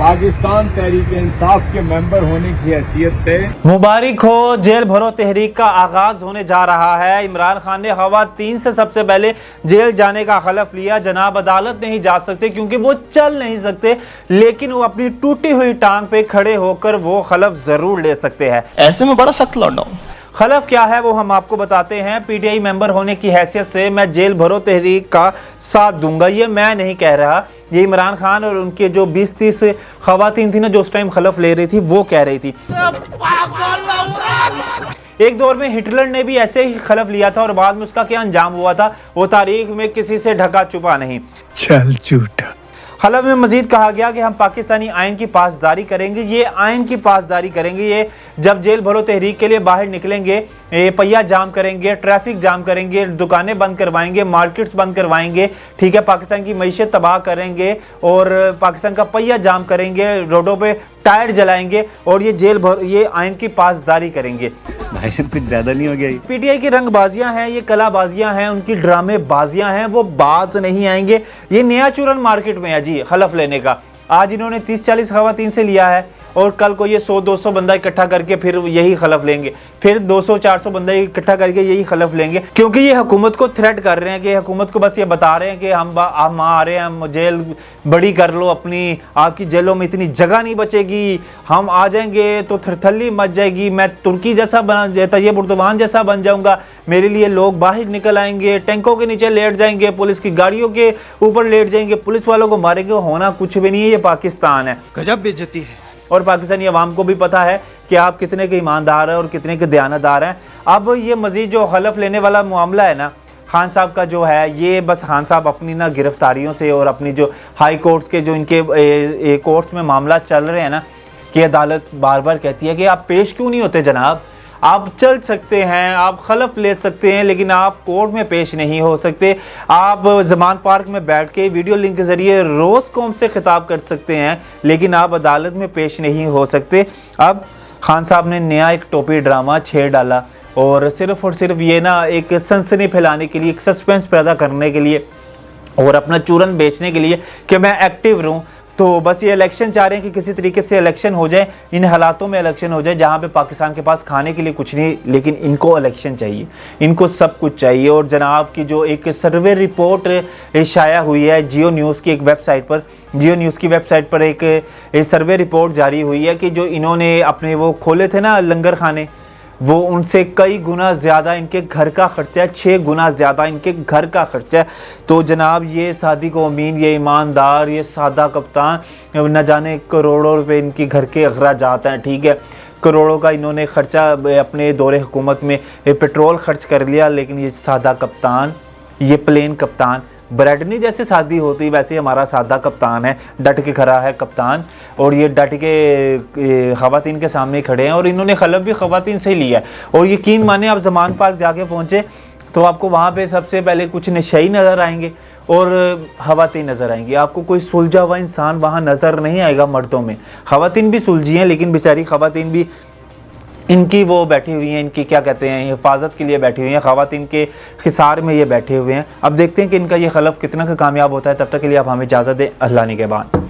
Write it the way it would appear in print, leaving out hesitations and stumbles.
पाकिस्तान तहरीक इंसाफ के मेंबर होने की हैसियत से मुबारक हो। जेल भरो तहरीक का आगाज होने जा रहा है। इमरान खान ने खवातीन से सबसे पहले जेल जाने का हलफ लिया। जनाब अदालत नहीं जा सकते क्योंकि वो चल नहीं सकते, लेकिन वो अपनी टूटी हुई टांग पे खड़े होकर वो हलफ जरूर ले सकते हैं। ऐसे में बड़ा सख्त लौंडा हूं। हलफ क्या है वो हम आपको बताते हैं। पीटीआई मेंबर होने की हैसियत से मैं जेल भरो तहरीक का साथ दूंगा, ये मैं नहीं कह रहा, ये इमरान खान और उनके जो 20-30 खवातीन थी ना जो उस टाइम हलफ ले रही थी वो कह रही थी। एक दौर में हिटलर ने भी ऐसे ही हलफ लिया था और बाद में उसका क्या अंजाम हुआ था वो तारीख में किसी से ढका छुपा नहीं। चल झूठा। हलफ में मजीद कहा गया कि हम पाकिस्तानी आइन की पासदारी करेंगे। ये आइन की पासदारी करेंगे, ये जब जेल भरो तहरीक के लिए बाहर निकलेंगे, पहिया जाम करेंगे, ट्रैफिक जाम करेंगे, दुकानें बंद करवाएंगे, मार्केट्स बंद करवाएंगे, ठीक है, पाकिस्तान की मईशत तबाह करेंगे और पाकिस्तान का पहिया जाम करेंगे, रोडों पे टायर जलाएंगे और ये आइन की पासदारी करेंगे। भाषण कुछ ज्यादा नहीं हो गया? पीटीआई की रंगबाजियां हैं, ये कलाबाजियां हैं, उनकी ड्रामेबाजियां हैं, वो बाज नहीं आएंगे। ये नया चूरन मार्केट में है जी हलफ लेने का। आज इन्होंने 30-40 खवातीन से लिया है और कल को ये 100-200 बंदा इकट्ठा करके फिर यही हलफ लेंगे, फिर 200-400 बंदा इकट्ठा करके यही हलफ लेंगे, क्योंकि ये हुकूमत को थ्रेट कर रहे हैं कि हुकूमत को बस ये बता रहे हैं कि हम आ रहे हैं, हम जेल बड़ी कर लो अपनी, आपकी जेलों में इतनी जगह नहीं बचेगी, हम आ जाएंगे तो थरथली मच जाएगी, मैं तुर्की जैसा बना तैयब उर्दवान जैसा बन जाऊंगा, मेरे लिए लोग बाहर निकल आएंगे, टैंकों के नीचे लेट जाएंगे, पुलिस की गाड़ियों के ऊपर लेट जाएंगे, पुलिस वालों को मारेंगे। होना कुछ भी नहीं है, ये पाकिस्तान है। गजब बेइज्जती है। और पाकिस्तानी अवाम को भी पता है कि आप कितने के ईमानदार हैं और कितने के दयानतदार हैं। अब ये मजीद जो हलफ लेने वाला मामला है ना खान साहब का जो है, ये बस खान साहब अपनी ना गिरफ्तारियों से और अपनी जो हाई कोर्ट्स के जो इनके कोर्ट्स में मामला चल रहे हैं ना, कि अदालत बार बार कहती है कि आप पेश क्यों नहीं होते जनाब, आप चल सकते हैं, आप खलफ ले सकते हैं, लेकिन आप कोर्ट में पेश नहीं हो सकते। आप जमान पार्क में बैठ के वीडियो लिंक के ज़रिए रोज़ कौम से खिताब कर सकते हैं, लेकिन आप अदालत में पेश नहीं हो सकते। अब खान साहब ने नया एक टोपी ड्रामा छेड़ डाला और सिर्फ ये ना एक सनसनी फैलाने के लिए, एक सस्पेंस पैदा करने के लिए और अपना चूरन बेचने के लिए कि मैं एक्टिव रहूँ, तो बस ये इलेक्शन चाह रहे हैं कि किसी तरीके से इलेक्शन हो जाए, इन हालातों में इलेक्शन हो जाए जहाँ पे पाकिस्तान के पास खाने के लिए कुछ नहीं, लेकिन इनको इलेक्शन चाहिए, इनको सब कुछ चाहिए। और जनाब की जो एक सर्वे रिपोर्ट शाया हुई है जियो न्यूज़ की एक वेबसाइट पर, जियो न्यूज़ की वेबसाइट पर एक सर्वे रिपोर्ट जारी हुई है कि जो इन्होंने अपने वो खोले थे ना लंगर खाने, वो उनसे कई गुना ज़्यादा इनके घर का खर्चा है, 6 गुना ज़्यादा इनके घर का खर्चा है। तो जनाब ये सादिक अमीन, ये ईमानदार, ये सादा कप्तान, न जाने करोड़ों रुपए इनके घर के अखराजात हैं, ठीक है, करोड़ों का इन्होंने खर्चा अपने दौरे हुकूमत में पेट्रोल खर्च कर लिया, लेकिन ये सादा कप्तान, ये प्लेन कप्तान, ब्रेडनी जैसे शादी होती वैसे हमारा सादा कप्तान है, डट के खड़ा है कप्तान, और ये डट के खवातीन के सामने खड़े हैं और इन्होंने खलफ भी खवातीन से ही लिया है। और यकीन माने आप जमान पार्क जाके पहुँचे तो आपको वहाँ पे सबसे पहले कुछ नशई नज़र आएंगे और खवातीन नज़र आएंगी, आपको कोई सुलझा हुआ इंसान वहाँ नज़र नहीं आएगा। मर्दों में खवातीन भी सुलझी हैं, लेकिन बेचारी खवातीन भी इनकी वो बैठी हुई हैं, इनकी क्या कहते हैं हिफाजत के लिए बैठी हुई हैं, खवातीन के खिसार में ये बैठे हुए हैं। अब देखते हैं कि इनका ये खलफ कितना का कामयाब होता है। तब तक के लिए आप हमें इजाज़त दें। अल्लाह निगहबान।